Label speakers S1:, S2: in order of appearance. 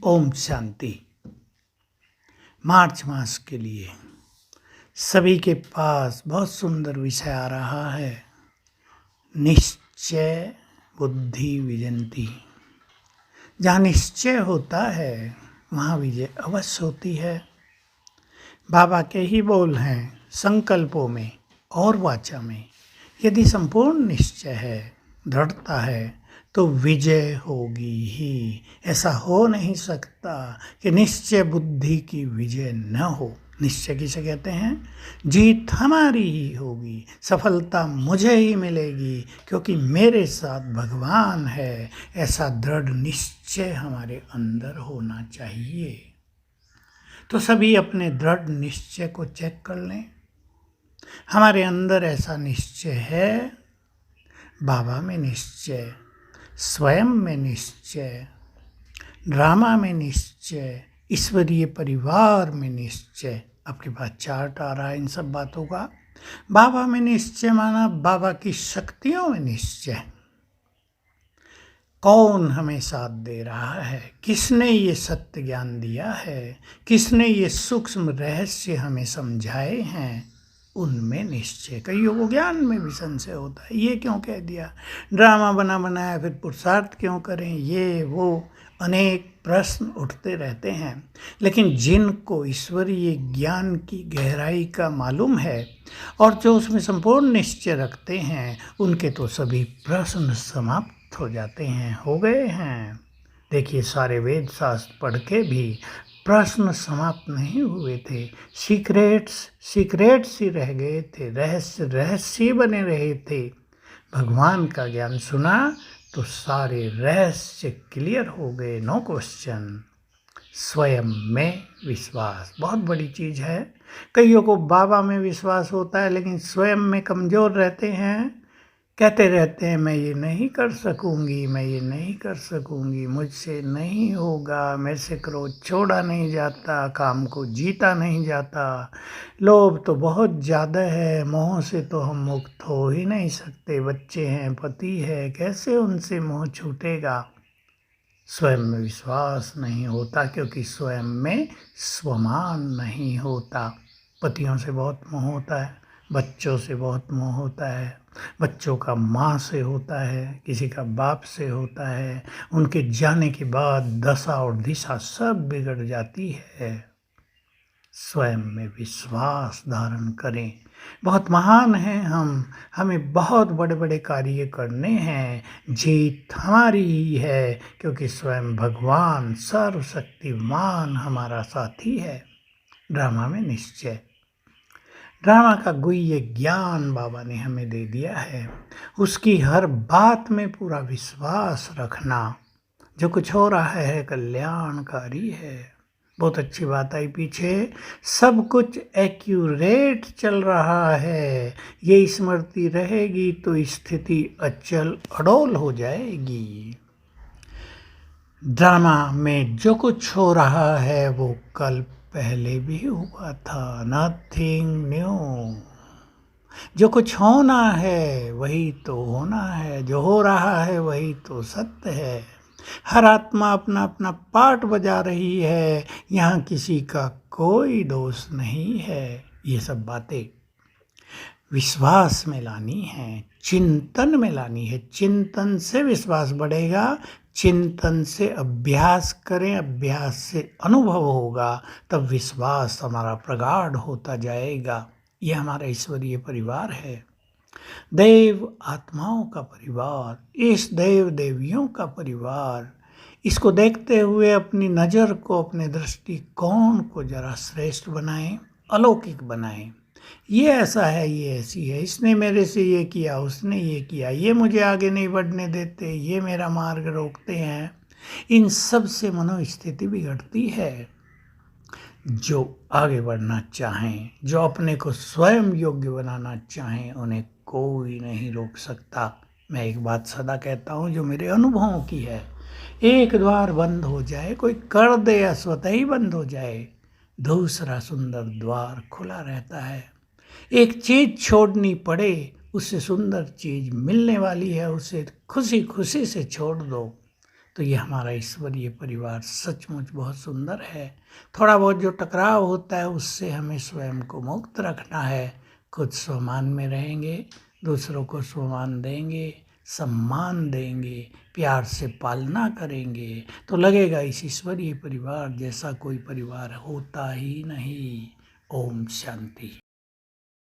S1: ओम शांति। मार्च मास के लिए सभी के पास बहुत सुंदर विषय आ रहा है। निश्चय बुद्धि विजयंती। जहाँ निश्चय होता है वहाँ विजय अवश्य होती है। बाबा के ही बोल हैं संकल्पों में और वाचा में। यदि संपूर्ण निश्चय है, दृढ़ता है, तो विजय होगी ही। ऐसा हो नहीं सकता कि निश्चय बुद्धि की विजय न हो। निश्चय किसे कहते हैं? जीत हमारी ही होगी, सफलता मुझे ही मिलेगी, क्योंकि मेरे साथ भगवान है। ऐसा दृढ़ निश्चय हमारे अंदर होना चाहिए। तो सभी अपने दृढ़ निश्चय को चेक कर लें। हमारे अंदर ऐसा निश्चय है, बाबा में निश्चय, स्वयं में निश्चय, ड्रामा में निश्चय, ईश्वरीय परिवार में निश्चय। आपके पास चार्ट आ रहा है इन सब बातों का। बाबा में निश्चय माना बाबा की शक्तियों में निश्चय। कौन हमें साथ दे रहा है, किसने ये सत्य ज्ञान दिया है, किसने ये सूक्ष्म रहस्य हमें समझाए हैं, उनमें निश्चय। कईयों को ज्ञान में भी संशय होता है, ये क्यों कह दिया, ड्रामा बना बनाया, फिर पुरुषार्थ क्यों करें, ये वो अनेक प्रश्न उठते रहते हैं। लेकिन जिनको ईश्वरीय ज्ञान की गहराई का मालूम है और जो उसमें संपूर्ण निश्चय रखते हैं, उनके तो सभी प्रश्न समाप्त हो जाते हैं, हो गए हैं। देखिए, सारे वेद शास्त्र पढ़ के भी प्रश्न समाप्त नहीं हुए थे। सीक्रेट्स ही रह गए थे, रहस्य बने रहे थे। भगवान का ज्ञान सुना तो सारे रहस्य क्लियर हो गए, नो क्वेश्चन। स्वयं में विश्वास बहुत बड़ी चीज़ है। कईयों को बाबा में विश्वास होता है, लेकिन स्वयं में कमज़ोर रहते हैं। कहते रहते हैं मैं ये नहीं कर सकूंगी, मैं ये नहीं कर सकूंगी, मुझसे नहीं होगा, मेरे से क्रोध छोड़ा नहीं जाता, काम को जीता नहीं जाता, लोभ तो बहुत ज़्यादा है, मोह से तो हम मुक्त हो ही नहीं सकते, बच्चे हैं, पति है, कैसे उनसे मोह छूटेगा। स्वयं में विश्वास नहीं होता, क्योंकि स्वयं में स्वमान नहीं होता। पतियों से बहुत मोह होता है, बच्चों से बहुत मोह होता है, बच्चों का माँ से होता है, किसी का बाप से होता है। उनके जाने के बाद दशा और दिशा सब बिगड़ जाती है। स्वयं में विश्वास धारण करें। बहुत महान हैं हम, हमें बहुत बड़े बड़े कार्य करने हैं। जीत हमारी ही है, क्योंकि स्वयं भगवान सर्वशक्तिमान हमारा साथी है। ड्रामा में निश्चय। ड्रामा का गुह्य ज्ञान बाबा ने हमें दे दिया है। उसकी हर बात में पूरा विश्वास रखना। जो कुछ हो रहा है कल्याणकारी है। बहुत अच्छी बात आई पीछे, सब कुछ एक्यूरेट चल रहा है। ये स्मृति रहेगी तो स्थिति अचल अडोल हो जाएगी। ड्रामा में जो कुछ हो रहा है वो कल पहले भी हुआ था, नथिंग न्यू। जो कुछ होना है वही तो होना है, जो हो रहा है वही तो सत्य है। हर आत्मा अपना अपना पार्ट बजा रही है, यहाँ किसी का कोई दोष नहीं है। ये सब बातें विश्वास में लानी है, चिंतन में लानी है। चिंतन से विश्वास बढ़ेगा, चिंतन से अभ्यास करें, अभ्यास से अनुभव होगा, तब विश्वास हमारा प्रगाढ़ होता जाएगा। ये हमारा ईश्वरीय परिवार है, देव आत्माओं का परिवार, इस देव देवियों का परिवार। इसको देखते हुए अपनी नज़र को, अपने दृष्टिकोण को जरा श्रेष्ठ बनाएं, अलौकिक बनाएं। ये ऐसा है, ये ऐसी है, इसने मेरे से ये किया, उसने ये किया, ये मुझे आगे नहीं बढ़ने देते, ये मेरा मार्ग रोकते हैं। इन सब से मनोस्थिति बिगड़ती है। जो आगे बढ़ना चाहें, जो अपने को स्वयं योग्य बनाना चाहें, उन्हें कोई नहीं रोक सकता। मैं एक बात सदा कहता हूँ जो मेरे अनुभवों की है, एक द्वार बंद हो जाए, कोई कर दे या स्वतः ही बंद हो जाए, दूसरा सुंदर द्वार खुला रहता है। एक चीज़ छोड़नी पड़े, उससे सुंदर चीज़ मिलने वाली है, उसे खुशी खुशी से छोड़ दो। तो ये हमारा ईश्वरीय परिवार सचमुच बहुत सुंदर है। थोड़ा बहुत जो टकराव होता है उससे हमें स्वयं को मुक्त रखना है। खुद स्वमान में रहेंगे, दूसरों को स्वमान देंगे, सम्मान देंगे, प्यार से पालना करेंगे, तो लगेगा इस ईश्वरीय परिवार जैसा कोई परिवार होता ही नहीं। ओम शांति।